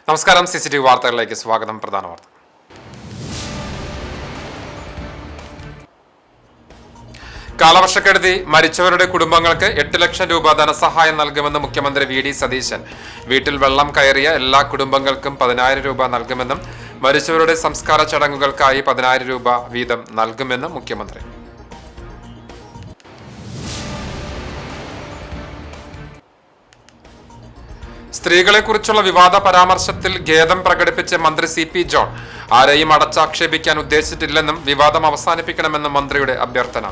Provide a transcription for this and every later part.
നമസ്കാരം. CCTV വാർത്തകളിലേക്ക് സ്വാഗതം. പ്രധാന വാർത്ത. കാലവർഷക്കെടുതി മരിച്ചവരുടെ കുടുംബങ്ങൾക്ക് 8 ലക്ഷം രൂപ ധനസഹായം നൽകുമെന്ന് മുഖ്യമന്ത്രി VD സതീശൻ. വീട്ടിൽ വെള്ളം കയറിയ എല്ലാ കുടുംബങ്ങൾക്കും 10,000 രൂപ നൽകുമെന്നും മരിച്ചവരുടെ സംസ്കാര ചടങ്ങുകൾക്കായി 10,000 രൂപ വീതം നൽകുമെന്നും മുഖ്യമന്ത്രി. സ്ത്രീകളെക്കുറിച്ചുള്ള വിവാദ പരാമർശത്തിൽ ഖേദം പ്രകടിപ്പിച്ച മന്ത്രി CP ജോൺ ആരെയും അടച്ചാക്ഷേപിക്കാൻ ഉദ്ദേശിച്ചിട്ടില്ലെന്നും വിവാദം അവസാനിപ്പിക്കണമെന്നും മന്ത്രിയുടെ അഭ്യർത്ഥന.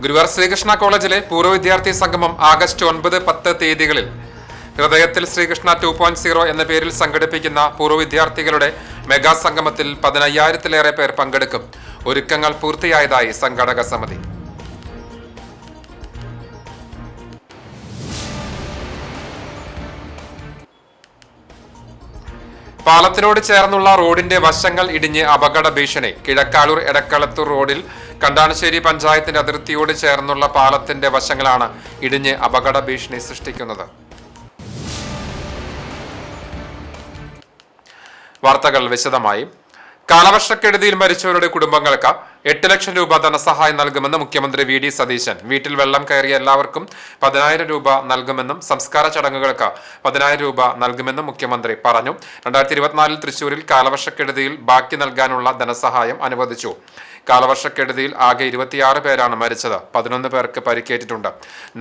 ഗുരുവായൂർ ശ്രീകൃഷ്ണ കോളേജിലെ പൂർവ്വ വിദ്യാർത്ഥി സംഗമം ആഗസ്റ്റ് 9, 10 തീയതികളിൽ ഹൃദയത്തിൽ ശ്രീകൃഷ്ണ 2.0 എന്ന പേരിൽ സംഘടിപ്പിക്കുന്ന പൂർവ്വ വിദ്യാർത്ഥികളുടെ മെഗാ സംഗമത്തിൽ 15,000-ലേറെ പേർ പങ്കെടുക്കും. ഒരുക്കങ്ങൾ പൂർത്തിയായതായി സംഘാടക സമിതി. പാലത്തിനോട് ചേർന്നുള്ള റോഡിന്റെ വശങ്ങൾ ഇടിഞ്ഞ് അപകട ഭീഷണി. കിഴക്കാലൂർ എടക്കളത്തൂർ റോഡിൽ കണ്ടാണശ്ശേരി പഞ്ചായത്തിന്റെ അതിർത്തിയോട് ചേർന്നുള്ള പാലത്തിന്റെ വശങ്ങളാണ് ഇടിഞ്ഞ് അപകട ഭീഷണി സൃഷ്ടിക്കുന്നത്. വാർത്തകൾ വിശദമായി. കാലവർഷക്കെടുതിയിൽ മരിച്ചവരുടെ കുടുംബങ്ങൾക്ക് 8 ലക്ഷം രൂപ ധനസഹായം നൽകുമെന്ന് മുഖ്യമന്ത്രി VD സതീശൻ. വീട്ടിൽ വെള്ളം കയറിയ എല്ലാവർക്കും 10,000 രൂപ നൽകുമെന്നും സംസ്കാര ചടങ്ങുകൾക്ക് 10,000 രൂപ നൽകുമെന്നും മുഖ്യമന്ത്രി പറഞ്ഞു. 2024 തൃശൂരിൽ കാലവർഷക്കെടുതിയിൽ ബാക്കി നൽകാനുള്ള ധനസഹായം അനുവദിച്ചു. കാലവർഷക്കെടുതിയിൽ ആകെ 26 പേരാണ് മരിച്ചത്. 11 പേർക്ക് പരിക്കേറ്റിട്ടുണ്ട്.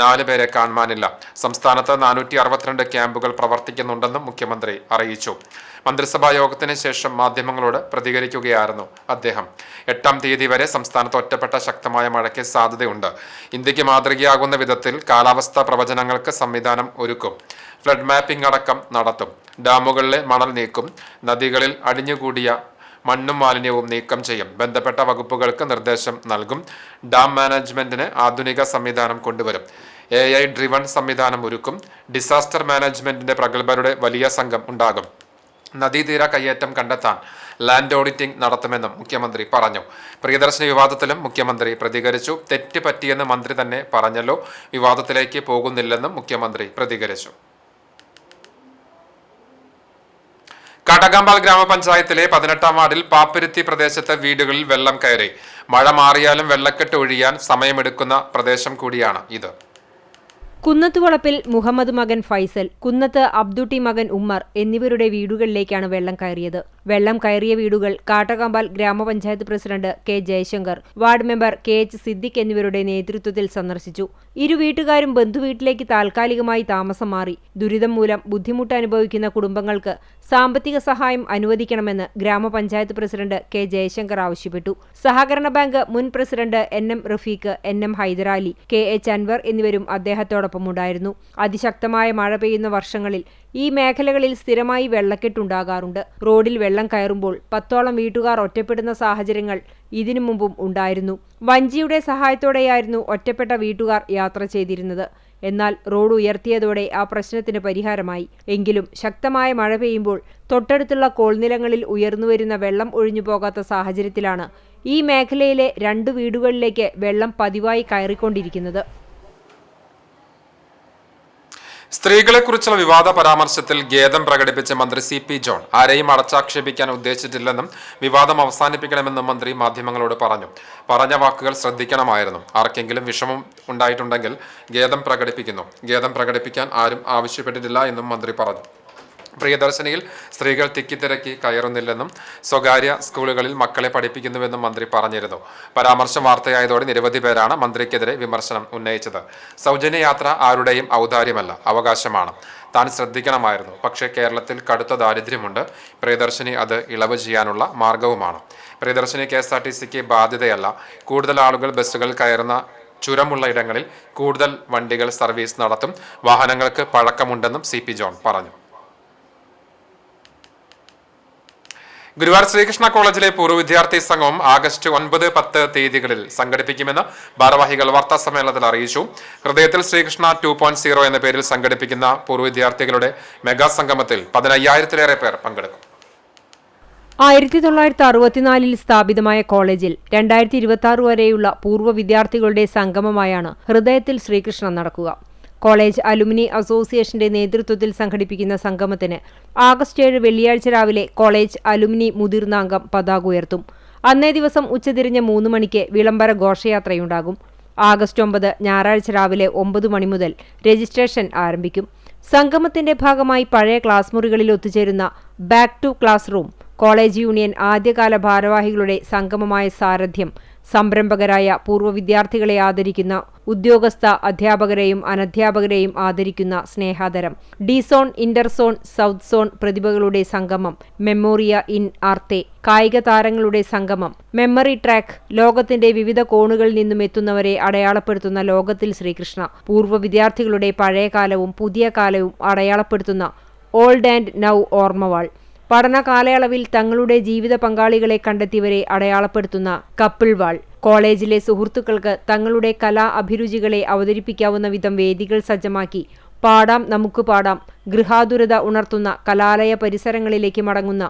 4 പേരെ കാണാനില്ല. സംസ്ഥാനത്ത് 462 ക്യാമ്പുകൾ പ്രവർത്തിക്കുന്നുണ്ടെന്നും മുഖ്യമന്ത്രി അറിയിച്ചു. മന്ത്രിസഭാ യോഗത്തിന് ശേഷം മാധ്യമങ്ങളോട് പ്രതികരിക്കുകയായിരുന്നു അദ്ദേഹം. 8-ാം തീയതി വരെ സംസ്ഥാനത്ത് ഒറ്റപ്പെട്ട ശക്തമായ മഴയ്ക്ക് സാധ്യതയുണ്ട്. ഇന്ത്യക്ക് മാതൃകയാകുന്ന വിധത്തിൽ കാലാവസ്ഥാ പ്രവചനങ്ങൾക്ക് സംവിധാനം ഒരുക്കും. ഫ്ലഡ് മാപ്പിംഗ് അടക്കം നടത്തും. ഡാമുകളിലെ മണൽ നീക്കും. നദികളിൽ അടിഞ്ഞുകൂടിയ മണ്ണും മാലിന്യവും നീക്കം ചെയ്യും. ബന്ധപ്പെട്ട വകുപ്പുകൾക്ക് നിർദ്ദേശം നൽകും. ഡാം മാനേജ്മെന്റിന് ആധുനിക സംവിധാനം കൊണ്ടുവരും. AI ഡ്രിവൺ സംവിധാനം ഒരുക്കും. ഡിസാസ്റ്റർ മാനേജ്മെന്റിന്റെ പ്രഗത്ഭരുടെ വലിയ സംഘം ഉണ്ടാകും. നദീതീര കയ്യേറ്റം കണ്ടെത്താൻ ലാൻഡ് ഓഡിറ്റിംഗ് നടത്തുമെന്നും മുഖ്യമന്ത്രി പറഞ്ഞു. പ്രിയദർശിനി വിവാദത്തിലും മുഖ്യമന്ത്രി പ്രതികരിച്ചു. തെറ്റ് പറ്റിയെന്ന് മന്ത്രി തന്നെ പറഞ്ഞല്ലോ, വിവാദത്തിലേക്ക് പോകുന്നില്ലെന്നും മുഖ്യമന്ത്രി പ്രതികരിച്ചു. കാട്ടകമ്പാൽ ഗ്രാമപഞ്ചായത്തിലെ 18-ാം വാർഡിൽ പാപ്പരുത്തി പ്രദേശത്തെ വീടുകളിൽ വെള്ളം കയറി. മഴ മാറിയാലും വെള്ളക്കെട്ട് ഒഴിയാൻ സമയമെടുക്കുന്ന പ്രദേശം കൂടിയാണ് ഇത്. കുന്നത്തുവളപ്പിൽ മുഹമ്മദ് മകൻ ഫൈസൽ, കുന്നത്ത് അബ്ദുട്ടി മകൻ ഉമ്മർ എന്നിവരുടെ വീടുകളിലേക്കാണ് വെള്ളം കയറിയത്. വെള്ളം കയറിയ വീടുകൾ കാട്ടകമ്പാൽ ഗ്രാമപഞ്ചായത്ത് president K Jaishankar, ward member KH Siddique എന്നിവരുടെ നേതൃത്വത്തിൽ സന്ദർശിച്ചു. ഇരു വീട്ടുകാരും ബന്ധുവീട്ടിലേക്ക് താൽക്കാലികമായി താമസം മാറി. ദുരിതം മൂലം ബുദ്ധിമുട്ട് അനുഭവിക്കുന്ന കുടുംബങ്ങൾക്ക് സാമ്പത്തിക സഹായം അനുവദിക്കണമെന്ന് ഗ്രാമപഞ്ചായത്ത് പ്രസിഡന്റ് K ജയശങ്കർ ആവശ്യപ്പെട്ടു. സഹകരണ ബാങ്ക് മുൻ president NM Rafeeq, NM Hyderali, KH Anwar എന്നിവരും അദ്ദേഹത്തോടൊപ്പമുണ്ടായിരുന്നു. അതിശക്തമായ മഴ പെയ്യുന്ന വർഷങ്ങളിൽ ഈ മേഖലകളിൽ സ്ഥിരമായി വെള്ളക്കെട്ടുണ്ടാകാറുണ്ട്. റോഡിൽ വെള്ളം കയറുമ്പോൾ 10ഓളം വീട്ടുകാർ ഒറ്റപ്പെടുന്ന സാഹചര്യങ്ങൾ ഇതിനു മുമ്പും ഉണ്ടായിരുന്നു. വഞ്ചിയുടെ സഹായത്തോടെയായിരുന്നു ഒറ്റപ്പെട്ട വീട്ടുകാർ യാത്ര ചെയ്തിരുന്നത്. എന്നാൽ റോഡ് ഉയർത്തിയതോടെ ആ പ്രശ്നത്തിന് പരിഹാരമായി. എങ്കിലും ശക്തമായ മഴ പെയ്യുമ്പോൾ തൊട്ടടുത്തുള്ള കോൾനിലങ്ങളിൽ ഉയർന്നുവരുന്ന വെള്ളം ഒഴിഞ്ഞു പോകാത്ത സാഹചര്യത്തിലാണ് ഈ മേഖലയിലെ 2 വീടുകളിലേക്ക് വെള്ളം പതിവായി കയറിക്കൊണ്ടിരിക്കുന്നത്. സ്ത്രീകളെക്കുറിച്ചുള്ള വിവാദ പരാമർശത്തിൽ ഖേദം പ്രകടിപ്പിച്ച മന്ത്രി CP ജോൺ ആരെയും അടച്ചാക്ഷേപിക്കാൻ ഉദ്ദേശിച്ചിട്ടില്ലെന്നും വിവാദം അവസാനിപ്പിക്കണമെന്നും മന്ത്രി മാധ്യമങ്ങളോട് പറഞ്ഞു. പറഞ്ഞ വാക്കുകൾ ശ്രദ്ധിക്കണമായിരുന്നു. ആർക്കെങ്കിലും വിഷമം ഉണ്ടായിട്ടുണ്ടെങ്കിൽ ഖേദം പ്രകടിപ്പിക്കുന്നു. ഖേദം പ്രകടിപ്പിക്കാൻ ആരും ആവശ്യപ്പെട്ടിട്ടില്ല എന്നും മന്ത്രി പറഞ്ഞു. പ്രിയദർശിനിയിൽ സ്ത്രീകൾ തിക്കിത്തിരക്കി കയറുന്നില്ലെന്നും സ്വകാര്യ സ്കൂളുകളിൽ മക്കളെ പഠിപ്പിക്കുന്നുവെന്നും മന്ത്രി പറഞ്ഞിരുന്നു. പരാമർശം വാർത്തയായതോടെ നിരവധി പേരാണ് മന്ത്രിക്കെതിരെ വിമർശനം ഉന്നയിച്ചത്. സൗജന്യ യാത്ര ആരുടെയും ഔദാര്യമല്ല, അവകാശമാണ്. താൻ ശ്രദ്ധിക്കണമായിരുന്നു. പക്ഷേ കേരളത്തിൽ കടുത്ത ദാരിദ്ര്യമുണ്ട്. പ്രിയദർശിനി അത് ഇളവ് ചെയ്യാനുള്ള മാർഗവുമാണ്. പ്രിയദർശിനി KSRTCക്ക് ബാധ്യതയല്ല. കൂടുതൽ ആളുകൾ ബസ്സുകൾ കയറുന്ന ചുരമുള്ള ഇടങ്ങളിൽ കൂടുതൽ വണ്ടികൾ സർവീസ് നടത്തും. വാഹനങ്ങൾക്ക് പഴക്കമുണ്ടെന്നും CP ജോൺ പറഞ്ഞു. ഗുരുവായൂർ ശ്രീകൃഷ്ണ കോളേജിലെ പൂർവ്വ വിദ്യാർത്ഥി സംഘം ആഗസ്റ്റ് 9, 10 തീയതികളിൽ സംഘടിപ്പിക്കുമെന്ന് ഭാരവാഹികൾ വാർത്താ സമ്മേളനത്തിൽ അറിയിച്ചു. ഹൃദയത്തിൽ ശ്രീകൃഷ്ണ 2.0 എന്ന പേരിൽ സംഘടിപ്പിക്കുന്ന പൂർവ്വ വിദ്യാർത്ഥികളുടെ മെഗാ സംഗമത്തിൽ 15,000-ലേറെ പേർ പങ്കെടുക്കും. 1964 സ്ഥാപിതമായ കോളേജിൽ 2026 വരെയുള്ള പൂർവ്വ വിദ്യാർത്ഥികളുടെ സംഗമമായാണ് ഹൃദയത്തിൽ ശ്രീകൃഷ്ണ നടക്കുക. കോളേജ് അലുമിനി അസോസിയേഷന്റെ നേതൃത്വത്തിൽ സംഘടിപ്പിക്കുന്ന സംഗമത്തിന് ആഗസ്റ്റ് 7 വെള്ളിയാഴ്ച രാവിലെ കോളേജ് അലുമിനി മുതിർന്ന അംഗം പതാക ഉയർത്തും. അന്നേ ദിവസം ഉച്ചതിരിഞ്ഞ് 3 മണിക്ക് വിളംബര ഘോഷയാത്രയുണ്ടാകും. ആഗസ്റ്റ് 9 ഞായറാഴ്ച രാവിലെ 9 മണി മുതൽ രജിസ്ട്രേഷൻ ആരംഭിക്കും. സംഗമത്തിന്റെ ഭാഗമായി പഴയ ക്ലാസ് മുറികളിൽ ഒത്തുചേരുന്ന back to class room college union ആദ്യകാല ഭാരവാഹികളുടെ സംഗമമായ സാരഥ്യം, സംരംഭകരായ പൂർവ്വ വിദ്യാർത്ഥികളെ ആദരിക്കുന്ന ഉദ്യോഗസ്ഥ അധ്യാപകരെയും അനധ്യാപകരെയും ആദരിക്കുന്ന സ്നേഹാദരം, D zone, inter zone, south zone പ്രതിഭകളുടെ സംഗമം, മെമ്മോറിയ ഇൻ ആർത്തെ, കായിക താരങ്ങളുടെ സംഗമം, മെമ്മറി ട്രാക്ക്, ലോകത്തിന്റെ വിവിധ കോണുകളിൽ നിന്നും എത്തുന്നവരെ അടയാളപ്പെടുത്തുന്ന ലോകത്തിൽ ശ്രീകൃഷ്ണ, പൂർവ്വ വിദ്യാർത്ഥികളുടെ പഴയകാലവും പുതിയ കാലവും അടയാളപ്പെടുത്തുന്ന ഓൾഡ് ആൻഡ് നൗ ഓർമ്മവാൾ, പഠന കാലയളവിൽ തങ്ങളുടെ ജീവിത പങ്കാളികളെ കണ്ടെത്തിയവരെ അടയാളപ്പെടുത്തുന്ന കപ്പിൾ വാൾ, കോളേജിലെ സുഹൃത്തുക്കൾക്ക് തങ്ങളുടെ കലാ അഭിരുചികളെ അവതരിപ്പിക്കാവുന്ന വിധം വേദികൾ സജ്ജമാക്കി പാടാം നമുക്ക് പാടാം, ഗൃഹാതുരത ഉണർത്തുന്ന കലാലയ പരിസരങ്ങളിലേക്ക് മടങ്ങുന്ന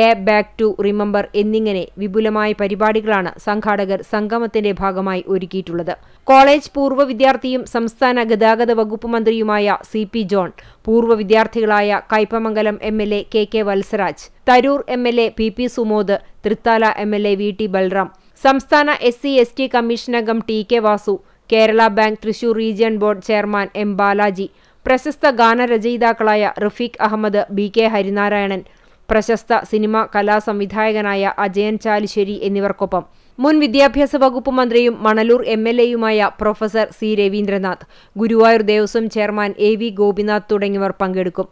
എ ബാക്ക് ടു റിമംബർ എന്നിങ്ങനെ വിപുലമായ പരിപാടികളാണ് സംഘാടകർ സംഗമത്തിന്റെ ഭാഗമായി ഒരുക്കിയിട്ടുള്ളത്. കോളേജ് പൂർവ്വ വിദ്യാർത്ഥിയും സംസ്ഥാന ഗതാഗത വകുപ്പ് മന്ത്രിയുമായ CP ജോൺ, പൂർവ്വ വിദ്യാർത്ഥികളായ Kaipamangalam MLA KK Valsaraj, Tharoor MLA PP Sumod, Thrithala MLA VT Balram, സംസ്ഥാന SC/ST കമ്മീഷൻ അംഗം TK Vasu, Kerala bank Thrissur region board chairman M Balaji, പ്രശസ്ത ഗാനരചയിതാക്കളായ റഫീഖ് അഹമ്മദ്, BK ഹരിനാരായണൻ, പ്രശസ്ത സിനിമാ കലാസംവിധായകനായ അജയൻ ചാലിശ്ശേരി എന്നിവർക്കൊപ്പം മുൻ വിദ്യാഭ്യാസ വകുപ്പ് മന്ത്രിയും മണലൂർ MLAയുമായ professor C Raveendranath, Guruvayur Devaswom chairman AV Gopinath തുടങ്ങിയവർ പങ്കെടുക്കും.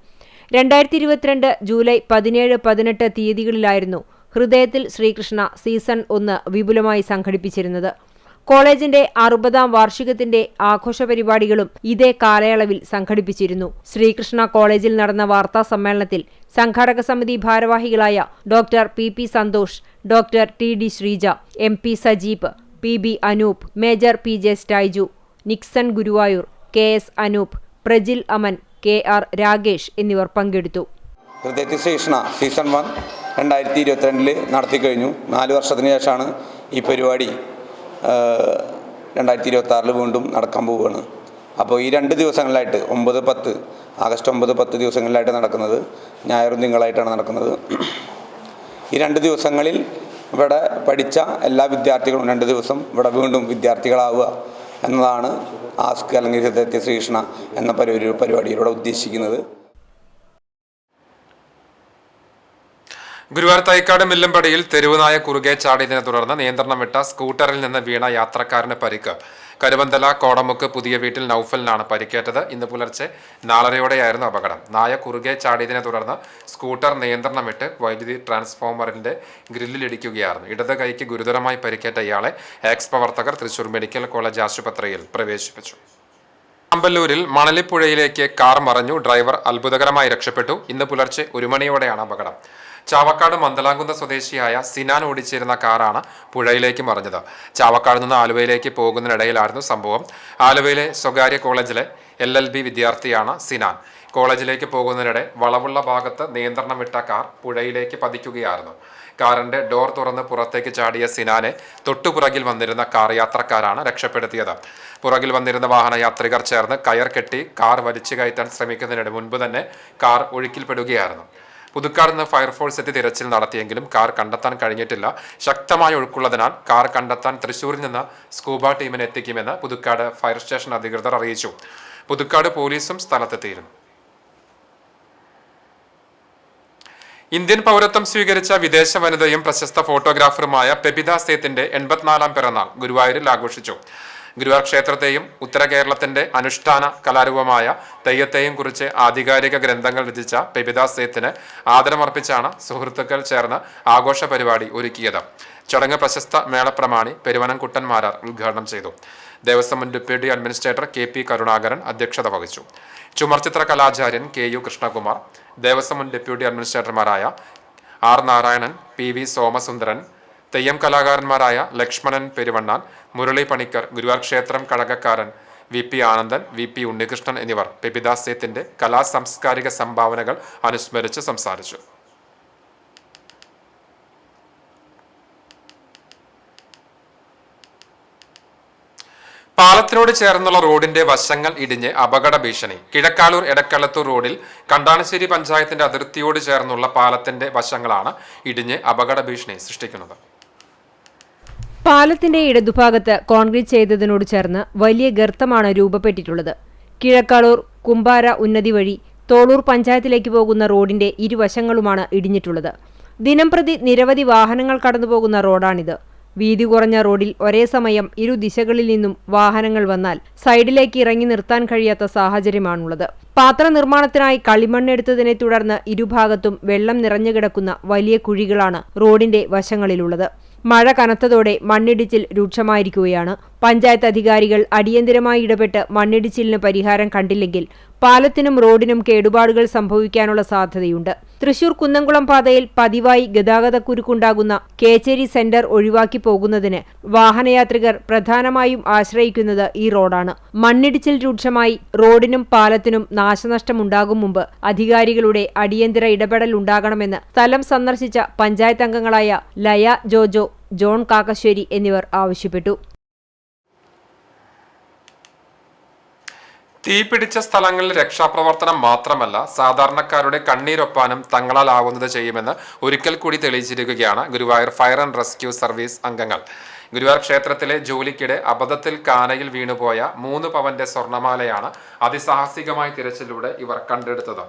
2022 ജൂലൈ 17-18 തീയതികളിലായിരുന്നു ഹൃദയത്തിൽ ശ്രീകൃഷ്ണ സീസൺ 1 വിപുലമായി സംഘടിപ്പിച്ചിരുന്നത്. കോളേജിന്റെ 60ാം വാർഷികത്തിന്റെ ആഘോഷ പരിപാടികളും ഇതേ കാലയളവിൽ സംഘടിപ്പിച്ചിരുന്നു. ശ്രീകൃഷ്ണ കോളേജിൽ നടന്ന വാർത്താ സമ്മേളനത്തിൽ സംഘാടക സമിതി ഭാരവാഹികളായ doctor PP Santhosh, doctor TD Sreeja, MP Sajeeb, PB Anoop, major PJ Styju, Nixon Guruvayur, KS Anoop, Prajil Aman, KR Ragesh എന്നിവർ പങ്കെടുത്തു. ഹൃദയത്തിൽ ശ്രീകൃഷ്ണ സീസൺ 1 2022 നടത്തി കഴിഞ്ഞു. 4 വർഷത്തിന് ശേഷമാണ് ഈ പരിപാടി 2026 വീണ്ടും നടക്കാൻ പോവുകയാണ്. അപ്പോൾ ഈ 2 ദിവസങ്ങളിലായിട്ട് 9-10 ആഗസ്റ്റ് 9-10 ദിവസങ്ങളിലായിട്ട് നടക്കുന്നത് ഞായറും തിങ്കളായിട്ടാണ് നടക്കുന്നത്. ഈ 2 ദിവസങ്ങളിൽ ഇവിടെ പഠിച്ച എല്ലാ വിദ്യാർത്ഥികളും 2 ദിവസം ഇവിടെ വീണ്ടും വിദ്യാർത്ഥികളാവുക എന്നതാണ് ആസ്ക് അല്ലെങ്കിൽ ഹൃദയത്തിൽ ശ്രീകൃഷ്ണ എന്ന പരിപാടിയിലൂടെ ഉദ്ദേശിക്കുന്നത്. ഗുരുവായൂർ തൈക്കാട് മില്ലമ്പടിയിൽ തെരുവുനായ കുറുകെ ചാടിയതിനെ തുടർന്ന് നിയന്ത്രണം വിട്ട സ്കൂട്ടറിൽ നിന്ന് വീണ യാത്രക്കാരന് പരിക്ക്. കരുവന്തല കോടമുക്ക് പുതിയ വീട്ടിൽ നൌഫലിനാണ് പരിക്കേറ്റത്. ഇന്ന് പുലർച്ചെ 4:30യോടെയായിരുന്നു അപകടം. നായ കുറുകെ ചാടിയതിനെ തുടർന്ന് സ്കൂട്ടർ നിയന്ത്രണം വിട്ട് വൈദ്യുതി ട്രാൻസ്ഫോമറിന്റെ ഗ്രില്ലിലിടിക്കുകയായിരുന്നു. ഇടത് കൈക്ക് ഗുരുതരമായി പരിക്കേറ്റ ഇയാളെ എക്സ് പ്രവർത്തകർ തൃശൂർ മെഡിക്കൽ കോളേജ് ആശുപത്രിയിൽ പ്രവേശിപ്പിച്ചു. അമ്പല്ലൂരിൽ മണലിപ്പുഴയിലേക്ക് കാർ മറിഞ്ഞു. ഡ്രൈവർ അത്ഭുതകരമായി രക്ഷപ്പെട്ടു. ഇന്ന് പുലർച്ചെ 1 മണിയോടെയാണ് അപകടം. ചാവക്കാട് മന്ദലാംകുന്ന് സ്വദേശിയായ സിനാൻ ഓടിച്ചിരുന്ന കാറാണ് പുഴയിലേക്ക് മറിഞ്ഞത്. ചാവക്കാട് നിന്ന് ആലുവയിലേക്ക് പോകുന്നതിനിടയിലായിരുന്നു സംഭവം. ആലുവയിലെ സ്വകാര്യ കോളേജിലെ LLB വിദ്യാർത്ഥിയാണ് സിനാൻ. കോളേജിലേക്ക് പോകുന്നതിനിടെ വളവുള്ള ഭാഗത്ത് നിയന്ത്രണം വിട്ട കാർ പുഴയിലേക്ക് പതിക്കുകയായിരുന്നു. കാറിന്റെ ഡോർ തുറന്ന് പുറത്തേക്ക് ചാടിയ സിനാനെ തൊട്ടുപുറകിൽ വന്നിരുന്ന കാർ യാത്രക്കാരാണ് രക്ഷപ്പെടുത്തിയത്. പുറകിൽ വന്നിരുന്ന വാഹനയാത്രികർ ചേർന്ന് കയർ കെട്ടി കാർ വലിച്ചു കയറ്റാൻ ശ്രമിക്കുന്നതിനിടെ മുൻപ് തന്നെ കാർ ഒഴുക്കിൽപ്പെടുകയായിരുന്നു. പുതുക്കാട് നിന്ന് ഫയർഫോഴ്സ് എത്തി തിരച്ചിൽ നടത്തിയെങ്കിലും കാർ കണ്ടെത്താൻ കഴിഞ്ഞിട്ടില്ല. ശക്തമായ ഒഴുക്കുള്ളതിനാൽ കാർ കണ്ടെത്താൻ തൃശൂരിൽ നിന്ന് സ്കൂബ ടീമിനെ എത്തിക്കുമെന്ന് പുതുക്കാട് ഫയർ സ്റ്റേഷൻ അധികൃതർ അറിയിച്ചു. പുതുക്കാട് പോലീസും സ്ഥലത്തെത്തിയിരുന്നു. ഇന്ത്യൻ പൗരത്വം സ്വീകരിച്ച വിദേശ വനിതയും പ്രശസ്ത ഫോട്ടോഗ്രാഫറുമായ പെബിത സേത്തിന്റെ 84ാം പിറന്നാൾ ഗുരുവായൂരിൽ ആഘോഷിച്ചു. ഗുരുവായൂർ ക്ഷേത്രത്തെയും ഉത്തര കേരളത്തിന്റെ അനുഷ്ഠാന കലാരൂപമായ തെയ്യത്തെയും കുറിച്ച് ആധികാരിക ഗ്രന്ഥങ്ങൾ രചിച്ച പെബിത സേത്തിന് ആദരമർപ്പിച്ചാണ് സുഹൃത്തുക്കൾ ചേർന്ന് ആഘോഷ പരിപാടി ഒരുക്കിയത്. ചടങ്ങ് പ്രശസ്ത മേളപ്രമാണി പെരുവനം കുട്ടന്മാരാർ ഉദ്ഘാടനം ചെയ്തു. ദേവസ്വം മുൻ ഡെപ്യൂട്ടി അഡ്മിനിസ്ട്രേറ്റർ KP കരുണാകരൻ അധ്യക്ഷത വഹിച്ചു. ചുമർചിത്ര കലാചാര്യൻ KU കൃഷ്ണകുമാർ, ദേവസ്വം മുൻ ഡെപ്യൂട്ടി അഡ്മിനിസ്ട്രേറ്റർമാരായ R നാരായണൻ, PV സോമസുന്ദരൻ, തെയ്യം കലാകാരന്മാരായ ലക്ഷ്മണൻ പെരുവണ്ണാൻ, മുരളി പണിക്കർ, ഗുരുവായൂർ ക്ഷേത്രം കഴകക്കാരൻ VP ആനന്ദൻ, VP ഉണ്ണികൃഷ്ണൻ എന്നിവർ പെബിത സേത്തിന്റെ കലാ സാംസ്കാരിക സംഭാവനകൾ അനുസ്മരിച്ച് സംസാരിച്ചു. പാലത്തിനോട് ചേർന്നുള്ള റോഡിന്റെ വശങ്ങൾ ഇടിഞ്ഞ് അപകട ഭീഷണി. കിഴക്കാലൂർ എടക്കളത്തൂർ റോഡിൽ കണ്ടാണശ്ശേരി പഞ്ചായത്തിന്റെ അതിർത്തിയോട് ചേർന്നുള്ള പാലത്തിന്റെ വശങ്ങളാണ് ഇടിഞ്ഞ് അപകട ഭീഷണി സൃഷ്ടിക്കുന്നത്. പാലത്തിന്റെ ഇടതുഭാഗത്ത് കോൺക്രീറ്റ് ചെയ്തതിനോട് ചേർന്ന് വലിയ ഗർത്തമാണ് രൂപപ്പെട്ടിട്ടുള്ളത്. കിഴക്കാളൂർ കുമ്പാര ഉന്നതി വഴി തോളൂർ പഞ്ചായത്തിലേക്ക് പോകുന്ന റോഡിന്റെ ഇരുവശങ്ങളുമാണ് ഇടിഞ്ഞിട്ടുള്ളത്. ദിനംപ്രതി നിരവധി വാഹനങ്ങൾ കടന്നുപോകുന്ന റോഡാണിത്. വീതി കുറഞ്ഞ റോഡിൽ ഒരേ സമയം ഇരു ദിശകളിൽ നിന്നും വാഹനങ്ങൾ വന്നാൽ സൈഡിലേക്ക് ഇറങ്ങി നിർത്താൻ കഴിയാത്ത സാഹചര്യമാണുള്ളത്. പാത്ര നിർമ്മാണത്തിനായി കളിമണ്ണെടുത്തതിനെ തുടർന്ന് ഇരുഭാഗത്തും വെള്ളം നിറഞ്ഞുകിടക്കുന്ന വലിയ കുഴികളാണ് റോഡിന്റെ വശങ്ങളിലുള്ളത്. മഴ കനത്തതോടെ മണ്ണിടിച്ചിൽ രൂക്ഷമായിരിക്കുകയാണ്. പഞ്ചായത്ത് അധികാരികൾ അടിയന്തരമായി ഇടപെട്ട് മണ്ണിടിച്ചിലിന് പരിഹാരം കണ്ടില്ലെങ്കിൽ പാലത്തിനും റോഡിനും കേടുപാടുകൾ സംഭവിക്കാനുള്ള സാധ്യതയുണ്ട്. തൃശൂർ കുന്നംകുളം പാതയിൽ പതിവായി ഗതാഗതക്കുരുക്കുണ്ടാകുന്ന കേച്ചേരി സെന്റർ ഒഴിവാക്കി പോകുന്നതിന് വാഹനയാത്രികർ പ്രധാനമായും ആശ്രയിക്കുന്നത് ഈ റോഡാണ്. മണ്ണിടിച്ചിൽ രൂക്ഷമായി റോഡിനും പാലത്തിനും നാശനഷ്ടമുണ്ടാകും മുമ്പ് അധികാരികളുടെ അടിയന്തര ഇടപെടൽ ഉണ്ടാകണമെന്ന് സ്ഥലം സന്ദർശിച്ച പഞ്ചായത്ത് അംഗങ്ങളായ ലയ ജോജോ, ജോൺ കാക്കശ്ശേരി എന്നിവർ ആവശ്യപ്പെട്ടു. തീപിടിച്ച സ്ഥലങ്ങളിൽ രക്ഷാപ്രവർത്തനം മാത്രമല്ല, സാധാരണക്കാരുടെ കണ്ണീരൊപ്പാനും തങ്ങളാലാവുന്നത് ചെയ്യുമെന്ന് ഒരിക്കൽ കൂടി തെളിയിച്ചിരിക്കുകയാണ് Guruvayur fire and rescue service അംഗങ്ങൾ. ഗുരുവായൂർ ക്ഷേത്രത്തിലെ ജോലിക്കിടെ അബദ്ധത്തിൽ കാനയിൽ വീണുപോയ 3 പവന്റെ സ്വർണമാലയാണ് അതിസാഹസികമായ തിരച്ചിലൂടെ ഇവർ കണ്ടെടുത്തത്.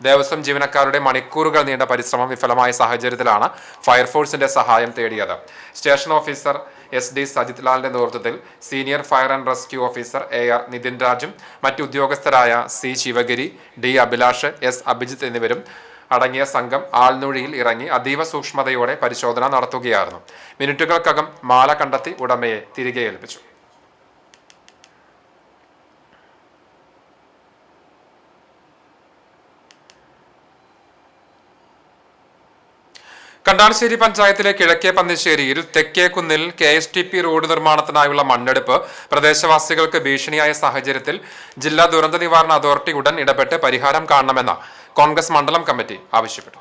ദേവസ്വം ജീവനക്കാരുടെ മണിക്കൂറുകൾ നീണ്ട പരിശ്രമം വിഫലമായ സാഹചര്യത്തിലാണ് ഫയർഫോഴ്സിന്റെ സഹായം തേടിയത്. സ്റ്റേഷൻ ഓഫീസർ SD സജിത് ലാലിന്റെ നേതൃത്വത്തിൽ senior fire and rescue officer AR Nithin രാജും മറ്റു ഉദ്യോഗസ്ഥരായ C Sivagiri, D Abhilash, S Abhijith എന്നിവരും അടങ്ങിയ സംഘം ആൾനുഴിയിൽ ഇറങ്ങി അതീവ സൂക്ഷ്മതയോടെ പരിശോധന നടത്തുകയായിരുന്നു. മിനിറ്റുകൾക്കകം മാല കണ്ടെത്തി ഉടമയെ തിരികെ ഏൽപ്പിച്ചു. കണ്ടാണശ്ശേരി പഞ്ചായത്തിലെ കിഴക്കേ പന്നിശ്ശേരിയിൽ തെക്കേക്കുന്നിൽ KSTP റോഡ് നിർമ്മാണത്തിനായുള്ള മണ്ണെടുപ്പ് പ്രദേശവാസികൾക്ക് ഭീഷണിയായ സാഹചര്യത്തിൽ ജില്ലാ ദുരന്ത നിവാരണ അതോറിറ്റി ഉടൻ ഇടപെട്ട് പരിഹാരം കാണണമെന്ന് കോൺഗ്രസ് മണ്ഡലം കമ്മിറ്റി ആവശ്യപ്പെട്ടു.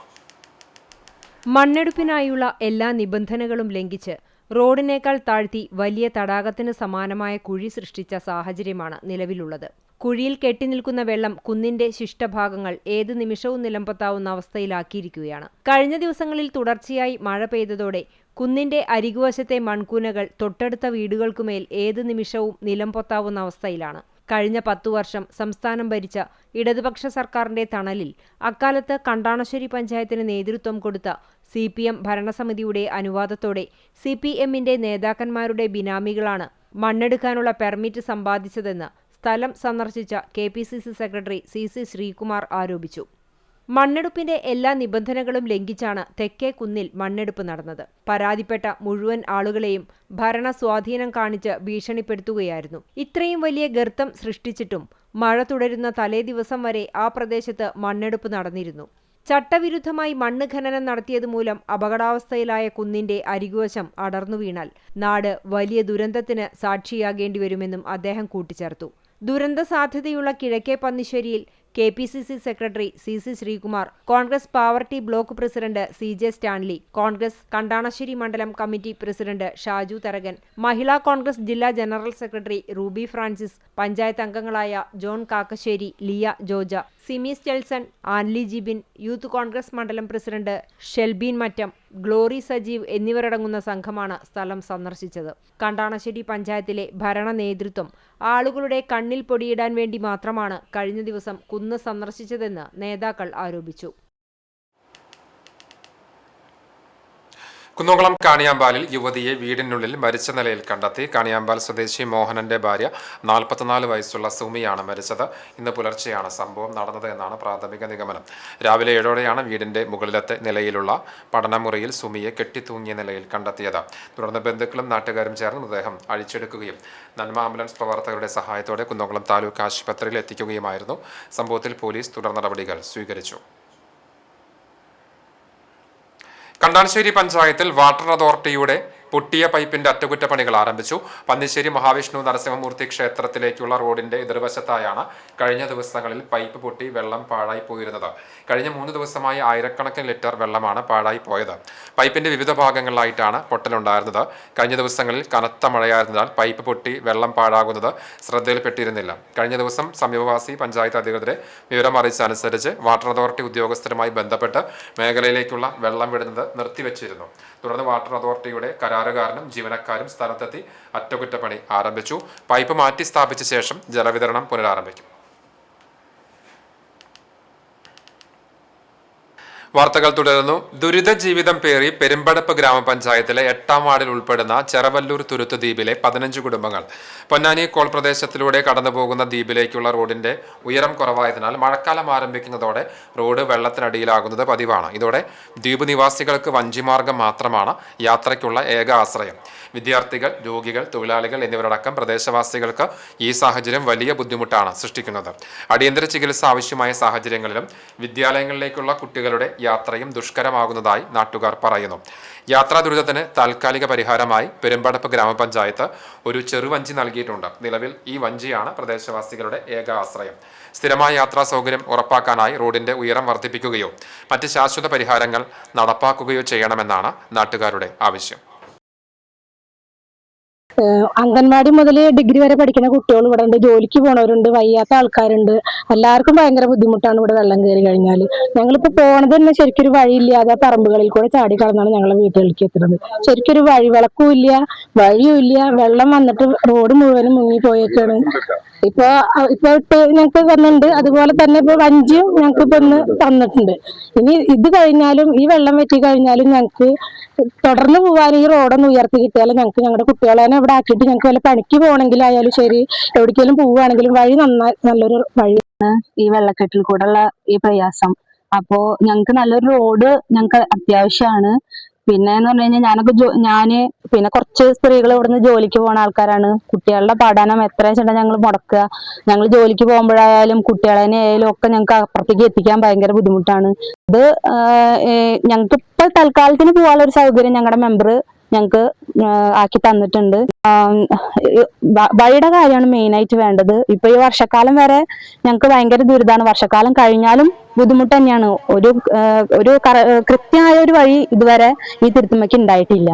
മണ്ണെടുപ്പിനായുള്ള എല്ലാ നിബന്ധനകളും ലംഘിച്ച് റോഡിനേക്കാൾ താഴ്ത്തി വലിയ തടാകത്തിന് സമാനമായ കുഴി സൃഷ്ടിച്ച സാഹചര്യമാണ് നിലവിലുള്ളത്. കുഴിയിൽ കെട്ടിനിൽക്കുന്ന വെള്ളം കുന്നിന്റെ ശിഷ്ടഭാഗങ്ങൾ ഏത് നിമിഷവും നിലംപൊത്താവുന്ന അവസ്ഥയിലാക്കിയിരിക്കുകയാണ്. കഴിഞ്ഞ ദിവസങ്ങളിൽ തുടർച്ചയായി മഴ പെയ്തതോടെ കുന്നിന്റെ അരികുവശത്തെ മൺകൂനകൾ തൊട്ടടുത്ത വീടുകൾക്കുമേൽ ഏത് നിമിഷവും നിലംപൊത്താവുന്ന അവസ്ഥയിലാണ്. കഴിഞ്ഞ 10 വർഷം സംസ്ഥാനം ഭരിച്ച ഇടതുപക്ഷ സർക്കാരിന്റെ തണലിൽ അക്കാലത്ത് കണ്ടാണശ്ശേരി പഞ്ചായത്തിന് നേതൃത്വം കൊടുത്ത CPM ഭരണസമിതിയുടെ അനുവാദത്തോടെ CPMന്റെ നേതാക്കന്മാരുടെ ബിനാമികളാണ് മണ്ണെടുക്കാനുള്ള പെർമിറ്റ് സമ്പാദിച്ചതെന്ന് സ്ഥലം സന്ദർശിച്ച KPCC സെക്രട്ടറി CC ശ്രീകുമാർ ആരോപിച്ചു. മണ്ണെടുപ്പിന്റെ എല്ലാ നിബന്ധനകളും ലംഘിച്ചാണ് തെക്കേ കുന്നിൽ മണ്ണെടുപ്പ് നടന്നത്. പരാതിപ്പെട്ട മുഴുവൻ ആളുകളെയും ഭരണ സ്വാധീനം കാണിച്ച് ഭീഷണിപ്പെടുത്തുകയായിരുന്നു. ഇത്രയും വലിയ ഗർത്തം സൃഷ്ടിച്ചിട്ടും മഴ തുടരുന്ന തലേ ദിവസം വരെ ആ പ്രദേശത്ത് മണ്ണെടുപ്പ് നടന്നിരുന്നു. ചട്ടവിരുദ്ധമായി മണ്ണ് ഖനനം നടത്തിയതുമൂലം അപകടാവസ്ഥയിലായ കുന്നിന്റെ അരികുവശം അടർന്നു വീണാൽ നാട് വലിയ ദുരന്തത്തിന് സാക്ഷിയാകേണ്ടിവരുമെന്നും അദ്ദേഹം കൂട്ടിച്ചേർത്തു. ദുരന്ത സാധ്യതയുള്ള കിഴക്കേ പന്നിശ്ശേരിയിൽ KPCC secretary CC Sreekumar, Congress Pavaratty block president CJ Stanley, Congress Kandanassery മണ്ഡലം കമ്മിറ്റി പ്രസിഡന്റ് ഷാജു തരകൻ, മഹിളാ കോൺഗ്രസ് ജില്ലാ ജനറൽ സെക്രട്ടറി റൂബി ഫ്രാൻസിസ്, പഞ്ചായത്ത് അംഗങ്ങളായ ജോൺ കാക്കശ്ശേരി, ലിയ ജോജ, സിമി സ്റ്റെൽസൺ, ആൻലി ജിബിൻ, യൂത്ത് കോൺഗ്രസ് മണ്ഡലം പ്രസിഡന്റ് ഷെൽബീൻ മറ്റം, ഗ്ലോറി സജീവ് എന്നിവരടങ്ങുന്ന സംഘമാണ് സ്ഥലം സന്ദർശിച്ചത്. കണ്ടാണശ്ശേരി പഞ്ചായത്തിലെ ഭരണ നേതൃത്വം ആളുകളുടെ കണ്ണിൽ പൊടിയിടാൻ വേണ്ടി മാത്രമാണ് കഴിഞ്ഞ ദിവസം കുന്ന് സന്ദർശിച്ചതെന്ന് നേതാക്കൾ ആരോപിച്ചു. കുന്നംകുളം കാണിയാമ്പാലിൽ യുവതിയെ വീടിനുള്ളിൽ മരിച്ച നിലയിൽ കണ്ടെത്തി. കാണിയാമ്പാൽ സ്വദേശി മോഹനന്റെ ഭാര്യ 44 വയസ്സുള്ള സുമിയാണ് മരിച്ചത്. ഇന്ന് പുലർച്ചെയാണ് സംഭവം നടന്നത് എന്നാണ് പ്രാഥമിക നിഗമനം. രാവിലെ 7ഓടെയാണ് വീടിന്റെ മുകളിലത്തെ നിലയിലുള്ള പഠനമുറിയിൽ സുമിയെ കെട്ടിത്തൂങ്ങിയ നിലയിൽ കണ്ടെത്തിയത്. തുടർന്ന് ബന്ധുക്കളും നാട്ടുകാരും ചേർന്ന് മൃതദേഹം അഴിച്ചെടുക്കുകയും നന്മ ആംബുലൻസ് പ്രവർത്തകരുടെ സഹായത്തോടെ കുന്നംകുളം താലൂക്ക് ആശുപത്രിയിൽ എത്തിക്കുകയുമായിരുന്നു. സംഭവത്തിൽ പോലീസ് തുടർ നടപടികൾ സ്വീകരിച്ചു. കണ്ടാണശ്ശേരി പഞ്ചായത്തിൽ വാട്ടർ അതോറിറ്റിയുടെ പൊട്ടിയ പൈപ്പിന്റെ അറ്റകുറ്റപ്പണികൾ ആരംഭിച്ചു. പന്നിശ്ശേരി മഹാവിഷ്ണു നരസിംഹമൂർത്തി ക്ഷേത്രത്തിലേക്കുള്ള റോഡിന്റെ എതിർവശത്തായാണ് കഴിഞ്ഞ ദിവസങ്ങളിൽ പൈപ്പ് പൊട്ടി വെള്ളം പാഴായി പോയിരുന്നത്. കഴിഞ്ഞ 3 ദിവസമായി ആയിരക്കണക്കിന് ലിറ്റർ വെള്ളമാണ് പാഴായി പോയത്. പൈപ്പിന്റെ വിവിധ ഭാഗങ്ങളിലായിട്ടാണ് പൊട്ടലുണ്ടായിരുന്നത്. കഴിഞ്ഞ ദിവസങ്ങളിൽ കനത്ത മഴയായിരുന്നതിനാൽ പൈപ്പ് പൊട്ടി വെള്ളം പാഴാകുന്നത് ശ്രദ്ധയിൽപ്പെട്ടിരുന്നില്ല. കഴിഞ്ഞ ദിവസം സമീപവാസി പഞ്ചായത്ത് അധികൃതരെ വിവരം അറിയിച്ചനുസരിച്ച് വാട്ടർ അതോറിറ്റി ഉദ്യോഗസ്ഥരുമായി ബന്ധപ്പെട്ട് മേഖലയിലേക്കുള്ള വെള്ളം വിടുന്നത് നിർത്തിവെച്ചിരുന്നു. തുടർന്ന് വാട്ടർ അതോറിറ്റിയുടെ കരാറുകാരനും ജീവനക്കാരും സ്ഥലത്തെത്തി അറ്റകുറ്റപ്പണി ആരംഭിച്ചു. പൈപ്പ് മാറ്റി സ്ഥാപിച്ച ശേഷം ജലവിതരണം പുനരാരംഭിക്കും. വാർത്തകൾ തുടരുന്നു. ദുരിത ജീവിതം പേറി പെരുമ്പടപ്പ് ഗ്രാമപഞ്ചായത്തിലെ 8ാം വാർഡിൽ ഉൾപ്പെടുന്ന ചെറവല്ലൂർ തുരുത്ത് ദ്വീപിലെ 15 കുടുംബങ്ങൾ പൊന്നാനി കോൾ പ്രദേശത്തിലൂടെ കടന്നുപോകുന്ന ദ്വീപിലേക്കുള്ള റോഡിന്റെ ഉയരം കുറവായതിനാൽ മഴക്കാലം ആരംഭിക്കുന്നതോടെ റോഡ് വെള്ളത്തിനടിയിലാകുന്നത് പതിവാണ്. ഇതോടെ ദ്വീപ് നിവാസികൾക്ക് വഞ്ചിമാർഗം മാത്രമാണ് യാത്രയ്ക്കുള്ള ഏക ആശ്രയം. വിദ്യാർത്ഥികൾ, രോഗികൾ, തൊഴിലാളികൾ എന്നിവരടക്കം പ്രദേശവാസികൾക്ക് ഈ സാഹചര്യം വലിയ ബുദ്ധിമുട്ടാണ് സൃഷ്ടിക്കുന്നത്. അടിയന്തര ചികിത്സ ആവശ്യമായ സാഹചര്യങ്ങളിലും വിദ്യാലയങ്ങളിലേക്കുള്ള കുട്ടികളുടെ യാത്രയും ദുഷ്കരമാകുന്നതായി നാട്ടുകാർ പറയുന്നു. യാത്രാ ദുരിതത്തിന് താൽക്കാലിക പരിഹാരമായി പെരുമ്പടപ്പ് ഗ്രാമപഞ്ചായത്ത് ഒരു ചെറുവഞ്ചി നൽകിയിട്ടുണ്ട്. നിലവിൽ ഈ വഞ്ചിയാണ് പ്രദേശവാസികളുടെ ഏക ആശ്രയം. സ്ഥിരമായ യാത്രാ സൗകര്യം ഉറപ്പാക്കാനായി റോഡിന്റെ ഉയരം വർദ്ധിപ്പിക്കുകയോ മറ്റ് ശാശ്വത പരിഹാരങ്ങൾ നടപ്പാക്കുകയോ ചെയ്യണമെന്നാണ് നാട്ടുകാരുടെ ആവശ്യം. അംഗൻവാടി മുതൽ ഡിഗ്രി വരെ പഠിക്കുന്ന കുട്ടികൾ ഇവിടെ ഉണ്ട്, ജോലിക്ക് പോണവരുണ്ട്, വയ്യാത്ത ആൾക്കാരുണ്ട്. എല്ലാവർക്കും ഭയങ്കര ബുദ്ധിമുട്ടാണ് ഇവിടെ വെള്ളം കയറി കഴിഞ്ഞാൽ. ഞങ്ങളിപ്പോ പോണത് തന്നെ ശരിക്കൊരു വഴിയില്ലാതെ പറമ്പുകളിൽ കൂടെ ചാടി കടന്നാണ് ഞങ്ങളെ വീട്ടിലേക്ക് എത്തുന്നത്. ശരിക്കൊരു വഴി വിളക്കും ഇല്ല, വഴിയും ഇല്ല. വെള്ളം വന്നിട്ട് റോഡ് മുഴുവനും മുങ്ങിപ്പോയേക്കാണ്. ഇപ്പൊ ഞങ്ങക്ക് തന്നിട്ടുണ്ട്. അതുപോലെ തന്നെ ഇപ്പൊ വഞ്ചിയും ഞങ്ങക്ക് ഇപ്പൊ ഒന്ന് തന്നിട്ടുണ്ട്. ഇനി ഇത് കഴിഞ്ഞാലും ഈ വെള്ളം വെറ്റി കഴിഞ്ഞാലും ഞങ്ങക്ക് തുടർന്ന് പോകാൻ ഈ റോഡൊന്ന് ഉയർത്തി കിട്ടിയാലും ഞങ്ങൾക്ക് ഞങ്ങളുടെ കുട്ടികളെ ഇവിടെ ആക്കിയിട്ട് ഞങ്ങൾക്ക് വല്ല പണിക്ക് പോകണമെങ്കിലായാലും ശരി, എവിടേക്കെങ്കിലും പോവുകയാണെങ്കിലും വഴി നല്ലൊരു വഴിയാണ് ഈ വെള്ളക്കെട്ടിൽ കൂടെയുള്ള ഈ പ്രയാസം. അപ്പോ ഞങ്ങക്ക് നല്ലൊരു റോഡ് ഞങ്ങക്ക് അത്യാവശ്യമാണ്. പിന്നെ എന്ന് പറഞ്ഞു കഴിഞ്ഞാൽ ഞാന് പിന്നെ കുറച്ച് സ്ത്രീകൾ ഇവിടുന്ന് ജോലിക്ക് പോകുന്ന ആൾക്കാരാണ്. കുട്ടികളുടെ പഠനം എത്രയും ചേട്ടാ ഞങ്ങൾ മുടക്കുക. ഞങ്ങൾ ജോലിക്ക് പോകുമ്പോഴായാലും കുട്ടികളെ ആയാലും ഒക്കെ ഞങ്ങൾക്ക് അപ്പുറത്തേക്ക് എത്തിക്കാൻ ഭയങ്കര ബുദ്ധിമുട്ടാണ്. ഇത് ഞങ്ങൾക്ക് ഇപ്പൊ തൽക്കാലത്തിന് പോകാനുള്ള ഒരു സൗകര്യം ഞങ്ങളുടെ മെമ്പർ ഞങ്ങക്ക് ആക്കി തന്നിട്ടുണ്ട്. വഴിയുടെ കാര്യമാണ് മെയിൻ ആയിട്ട് വേണ്ടത്. ഇപ്പൊ ഈ വർഷക്കാലം വരെ ഞങ്ങക്ക് ഭയങ്കര ദുരിതമാണ്. വർഷക്കാലം കഴിഞ്ഞാലും ബുദ്ധിമുട്ട് തന്നെയാണ്. ഒരു കൃത്യമായ ഒരു വഴി ഇതുവരെ ഈ തിരുത്തുമ്മയ്ക്ക് ഉണ്ടായിട്ടില്ല.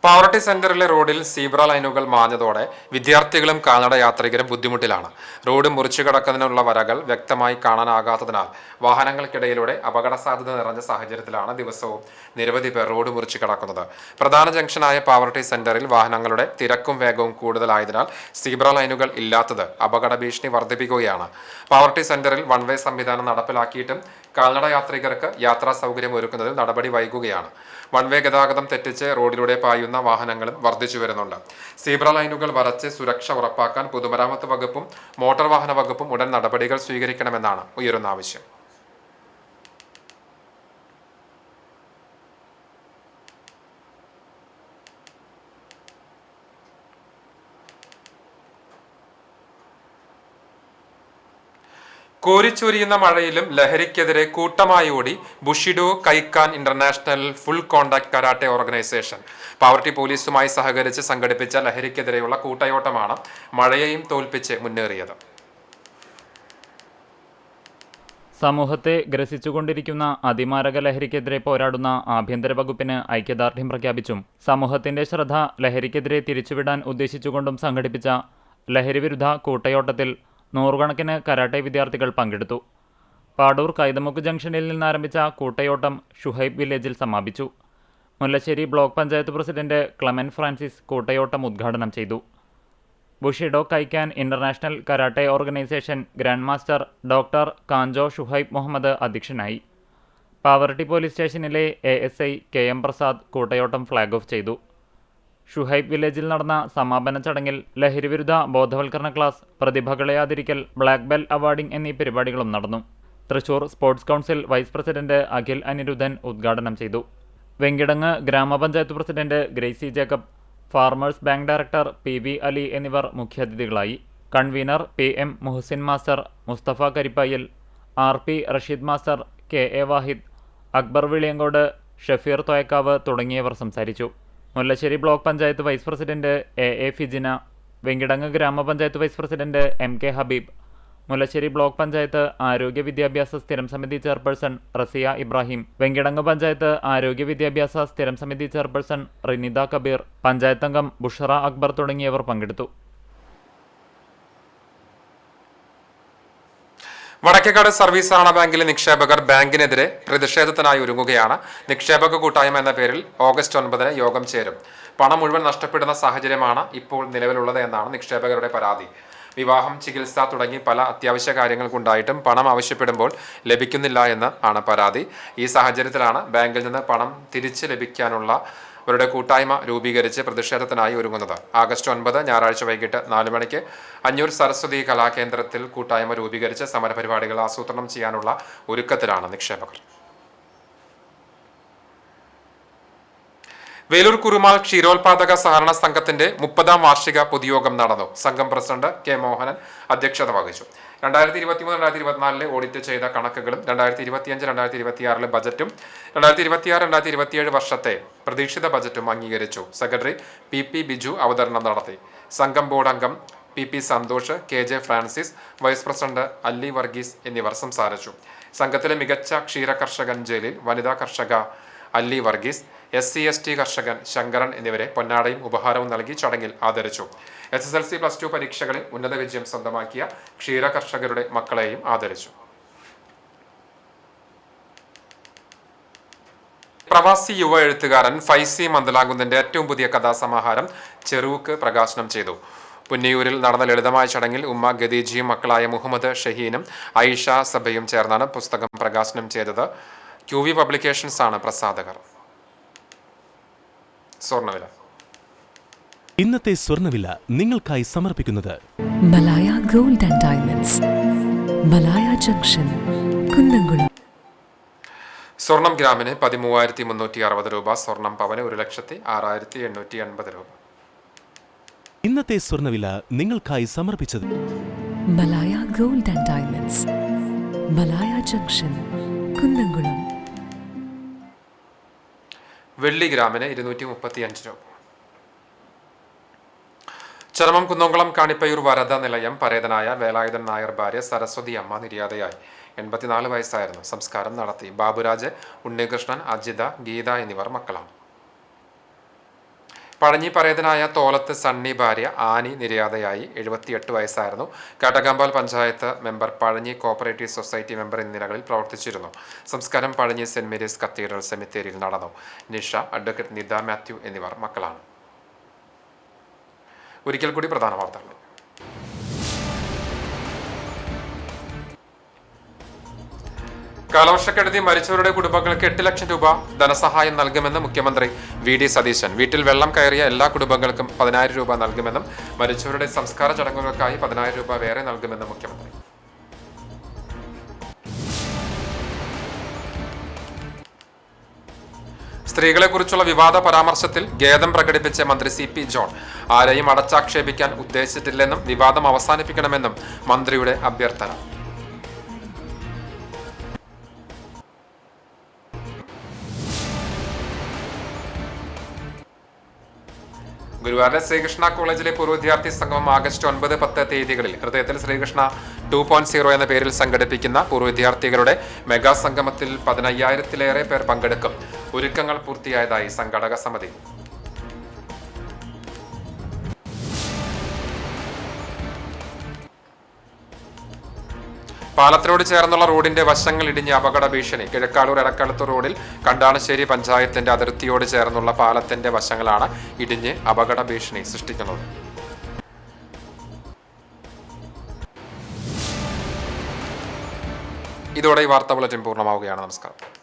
പാവറട്ടി സെന്ററിലെ റോഡിൽ സീബ്ര ലൈനുകൾ മാഞ്ഞതോടെ വിദ്യാർത്ഥികളും കാൽനട യാത്രികരും ബുദ്ധിമുട്ടിലാണ്. റോഡ് മുറിച്ചു കടക്കുന്നതിനുള്ള വരകൾ വ്യക്തമായി കാണാനാകാത്തതിനാൽ വാഹനങ്ങൾക്കിടയിലൂടെ അപകട സാധ്യത നിറഞ്ഞ സാഹചര്യത്തിലാണ് ദിവസവും നിരവധി പേർ റോഡ് മുറിച്ചു കടക്കുന്നത്. പ്രധാന ജംഗ്ഷനായ പാവറട്ടി സെന്ററിൽ വാഹനങ്ങളുടെ തിരക്കും വേഗവും കൂടുതലായതിനാൽ സീബ്ര ലൈനുകൾ ഇല്ലാത്തത് അപകട ഭീഷണി വർദ്ധിപ്പിക്കുകയാണ്. പാവറട്ടി സെന്ററിൽ വൺ വേ സംവിധാനം നടപ്പിലാക്കിയിട്ടും കാൽനട യാത്രികർക്ക് യാത്രാ സൗകര്യം ഒരുക്കുന്നതിൽ നടപടി വൈകുകയാണ്. വൺ വേ ഗതാഗതം തെറ്റിച്ച് റോഡിലൂടെ പായുന്ന വാഹനങ്ങളും വർദ്ധിച്ചു വരുന്നുണ്ട്. സീബ്ര ലൈനുകൾ വരച്ച് സുരക്ഷ ഉറപ്പാക്കാൻ പൊതുമരാമത്ത് വകുപ്പും മോട്ടോർ വാഹന വകുപ്പും ഉടൻ നടപടികൾ സ്വീകരിക്കണമെന്നാണ് ഉയരുന്ന ആവശ്യം. കോരിച്ചൊരിയുന്ന മഴയിലും ലഹരിക്കെതിരെ കൂട്ടമായി ഓടി Bushido Kaikan international full contact karate organisation. Pavaratty പോലീസുമായി സഹകരിച്ച് സംഘടിപ്പിച്ച ലഹരിക്കെതിരെയുള്ള കൂട്ടയോട്ടമാണ് മഴയെയും തോൽപ്പിച്ച് മുന്നേറിയത്. സമൂഹത്തെ ഗ്രസിച്ചുകൊണ്ടിരിക്കുന്ന അതിമാരക ലഹരിക്കെതിരെ പോരാടുന്ന ആഭ്യന്തര വകുപ്പിന് ഐക്യദാർഢ്യം പ്രഖ്യാപിച്ചും സമൂഹത്തിന്റെ ശ്രദ്ധ ലഹരിക്കെതിരെ തിരിച്ചുവിടാൻ ഉദ്ദേശിച്ചുകൊണ്ടും സംഘടിപ്പിച്ച ലഹരിവിരുദ്ധ കൂട്ടയോട്ടത്തിൽ നൂറുകണക്കിന് കരാട്ടെ വിദ്യാർത്ഥികൾ പങ്കെടുത്തു. പാടൂർ കൈതമുക്ക് ജംഗ്ഷനിൽ നിന്നാരംഭിച്ച കൂട്ടയോട്ടം ഷുഹൈബ് വില്ലേജിൽ സമാപിച്ചു. മുല്ലശ്ശേരി ബ്ലോക്ക് പഞ്ചായത്ത് പ്രസിഡന്റ് ക്ലമൻ ഫ്രാൻസിസ് കൂട്ടയോട്ടം ഉദ്ഘാടനം ചെയ്തു. Bushido Kaikan international karate organisation grand master doctor kancho Shuhaib Muhammad അധ്യക്ഷനായി. പാവറട്ടി പോലീസ് സ്റ്റേഷനിലെ ASI KM പ്രസാദ് കൂട്ടയോട്ടം ഫ്ലാഗ് ഓഫ് ചെയ്തു. ഷുഹൈബ് വില്ലേജിൽ നടന്ന സമാപന ചടങ്ങിൽ ലഹരിവിരുദ്ധ ബോധവൽക്കരണ ക്ലാസ്, പ്രതിഭകളെ ആദരിക്കൽ, ബ്ലാക്ക് ബെൽ അവാർഡിംഗ് എന്നീ പരിപാടികളും നടന്നു. Thrissur sports council vice president Akhil Aniruddhan ഉദ്ഘാടനം ചെയ്തു. വെങ്കിടങ്ങ് ഗ്രാമപഞ്ചായത്ത് president Gracy Jacob, farmers bank director PV Ali എന്നിവർ മുഖ്യാതിഥികളായി. Convener PM Muhsin master, Musthafa Karippayil, RP Rasheed master, KA Vahid, Akbar Viliyankode, Shafeer Thoyakkavu തുടങ്ങിയവർ സംസാരിച്ചു. Mullassery block panchayat vice president A Fijina, Venkitangu ഗ്രാമപഞ്ചായത്ത് vice president MK Habeeb, Mullassery block panchayat ആരോഗ്യ വിദ്യാഭ്യാസ സ്ഥിരം സമിതി ചെയർപേഴ്സൺ റസിയ ഇബ്രാഹിം, വെങ്കിടങ്ങ് പഞ്ചായത്ത് ആരോഗ്യ വിദ്യാഭ്യാസ സ്ഥിരം സമിതി ചെയർപേഴ്സൺ റിനിത കബീർ, പഞ്ചായത്ത് അംഗം ബുഷറ അക്ബർ തുടങ്ങിയവർ പങ്കെടുത്തു. വടക്കേക്കാട് സർവീസ് സഹകരണ ബാങ്കിലെ നിക്ഷേപകർ ബാങ്കിനെതിരെ പ്രതിഷേധത്തിനായി ഒരുങ്ങുകയാണ്. നിക്ഷേപക കൂട്ടായ്മ എന്ന പേരിൽ ഓഗസ്റ്റ് 9 യോഗം ചേരും. പണം മുഴുവൻ നഷ്ടപ്പെടുന്ന സാഹചര്യമാണ് ഇപ്പോൾ നിലവിലുള്ളത് എന്നാണ് നിക്ഷേപകരുടെ പരാതി. വിവാഹം, ചികിത്സ തുടങ്ങി പല അത്യാവശ്യ കാര്യങ്ങൾക്കുണ്ടായിട്ടും പണം ആവശ്യപ്പെടുമ്പോൾ ലഭിക്കുന്നില്ല എന്ന് ആണ് പരാതി. ഈ സാഹചര്യത്തിലാണ് ബാങ്കിൽ നിന്ന് പണം തിരിച്ച് ലഭിക്കാനുള്ള അവരുടെ കൂട്ടായ്മ രൂപീകരിച്ച് പ്രതിഷേധത്തിനായി ഒരുങ്ങുന്നത്. ആഗസ്റ്റ് 9 ഞായറാഴ്ച വൈകിട്ട് 4 മണിക്ക് അഞ്ഞൂർ സരസ്വതി കലാകേന്ദ്രത്തിൽ കൂട്ടായ്മ രൂപീകരിച്ച് സമരപരിപാടികൾ ആസൂത്രണം ചെയ്യാനുള്ള ഒരുക്കത്തിലാണ് നിക്ഷേപകർ. വേലൂർ കുറുമാൾ ക്ഷീരോത്പാദക സഹകരണ സംഘത്തിന്റെ 30ാം വാർഷിക പൊതുയോഗം നടന്നു. സംഘം പ്രസിഡന്റ് K മോഹനൻ അധ്യക്ഷത വഹിച്ചു. 2023-2024 ഓഡിറ്റ് ചെയ്ത കണക്കുകളും 2025-2026 ബജറ്റും 2026-2027 വർഷത്തെ പ്രതീക്ഷിത ബജറ്റും അംഗീകരിച്ചു. സെക്രട്ടറി PP ബിജു അവതരണം നടത്തി. സംഘം ബോർഡ് അംഗം PP Santhosh, KJ Francis, vice president Alli Varghese എന്നിവർ സംസാരിച്ചു. സംഘത്തിലെ മികച്ച ക്ഷീര കർഷകൻ ജലീൽ, വനിതാ കർഷക അല്ലി വർഗീസ്, SC/ST കർഷകൻ ശങ്കരൻ എന്നിവരെ പൊന്നാടയും ഉപഹാരവും നൽകി ചടങ്ങിൽ ആദരിച്ചു. SSLC+2 പരീക്ഷകളിൽ ഉന്നത വിജയം സ്വന്തമാക്കിയ ക്ഷീര കർഷകരുടെ മക്കളെയും ആദരിച്ചു. പ്രവാസി യുവ എഴുത്തുകാരൻ ഫൈസി മന്ദലാകുന്നിന്റെ ഏറ്റവും പുതിയ കഥാസമാഹാരം ചെറുവുക്ക് പ്രകാശനം ചെയ്തു. പുന്നിയൂരിൽ നടന്ന ലളിതമായ ചടങ്ങിൽ ഉമ്മ ഖദീജയും മക്കളായ മുഹമ്മദ് ഷഹീനും ഐഷ സബയും ചേർന്നാണ് പുസ്തകം പ്രകാശനം ചെയ്തത്. QV പബ്ലിക്കേഷൻസ് ആണ് പ്രസാധകർ. സ്വർണ്ണവില. ഇന്നത്തെ സ്വർണ്ണവില നിങ്ങൾക്കായി സമർപ്പിക്കുന്നത് Malaya gold and diamonds, Malaya junction, Kunnamkulam. സ്വർണം ഗ്രാമിന് 13,360 രൂപ. സ്വർണം പവന് 1,06,880 രൂപ. ഇന്നത്തെ സ്വർണ്ണവില നിങ്ങൾക്കായി സമർപ്പിച്ചത് Malaya gold and diamonds, Malaya junction, Kunnamkulam. വെള്ളി ഗ്രാമിന് 235 രൂപ. ചരമം കുന്നംകുളം കാണിപ്പയൂർ വരദ നിലയം പരേതനായ വേലായുധൻ നായർ ഭാര്യ സരസ്വതി അമ്മ നിര്യാതയായി. 84 വയസ്സായിരുന്നു. സംസ്കാരം നടത്തി. ബാബുരാജ്, ഉണ്ണികൃഷ്ണൻ, അജിത, ഗീത എന്നിവർ മക്കളാണ്. പഴഞ്ഞി പരേതനായ തോലത്ത് സണ്ണി ഭാര്യ ആനി നിര്യാതയായി. 78 വയസ്സായിരുന്നു. Kattakampal panchayat member, Pazhanji cooperative society member എന്നീ നിലകളിൽ പ്രവർത്തിച്ചിരുന്നു. സംസ്കാരം പഴഞ്ഞി സെന്റ് മേരീസ് കത്തീഡ്രൽ സെമിത്തേരിയിൽ നടന്നു. നിഷ, അഡ്വക്കേറ്റ് നിത മാത്യു എന്നിവർ മക്കളാണ്. ഒരിക്കൽ കൂടി പ്രധാന വാർത്തകൾ. കാലവർഷക്കെടുതി മരിച്ചവരുടെ കുടുംബങ്ങൾക്ക് 8 ലക്ഷം രൂപ ധനസഹായം നൽകുമെന്ന് മുഖ്യമന്ത്രി VD സതീശൻ. വീട്ടിൽ വെള്ളം കയറിയ എല്ലാ കുടുംബങ്ങൾക്കും 10,000 രൂപ നൽകുമെന്നും മരിച്ചവരുടെ സംസ്കാര ചടങ്ങുകൾക്കായി 10,000 രൂപ വേറെ നൽകുമെന്നും മുഖ്യമന്ത്രി. സ്ത്രീകളെക്കുറിച്ചുള്ള വിവാദ പരാമർശത്തിൽ ഖേദം പ്രകടിപ്പിച്ച മന്ത്രി CP ജോൺ. ആരെയും അടച്ചാക്ഷേപിക്കാൻ ഉദ്ദേശിച്ചിട്ടില്ലെന്നും വിവാദം അവസാനിപ്പിക്കണമെന്നും മന്ത്രിയുടെ അഭ്യർത്ഥന. ഗുരുവായൂരിലെ ശ്രീകൃഷ്ണ കോളേജിലെ പൂർവ്വ വിദ്യാർത്ഥി സംഗമം ആഗസ്റ്റ് 9, 10 തീയതികളിൽ ഹൃദയത്തിൽ ശ്രീകൃഷ്ണ 2.0 എന്ന പേരിൽ സംഘടിപ്പിക്കുന്ന പൂർവ്വ വിദ്യാർത്ഥികളുടെ മെഗാ സംഗമത്തിൽ 15,000-ലേറെ പേർ പങ്കെടുക്കും. ഒരുക്കങ്ങൾ പൂർത്തിയായതായി സംഘാടക സമിതി. പാലത്തിനോട് ചേർന്നുള്ള റോഡിന്റെ വശങ്ങൾ ഇടിഞ്ഞ് അപകട ഭീഷണി. കിഴക്കാളൂർ എടക്കളത്ത് റോഡിൽ കണ്ടാണശ്ശേരി പഞ്ചായത്തിന്റെ അതിർത്തിയോട് ചേർന്നുള്ള പാലത്തിന്റെ വശങ്ങളാണ് ഇടിഞ്ഞ് അപകട ഭീഷണി സൃഷ്ടിക്കുന്നത്. ഇതോടെ ഈ വാർത്താ ബുള്ളറ്റിൻ പൂർണ്ണമാവുകയാണ്. നമസ്കാരം.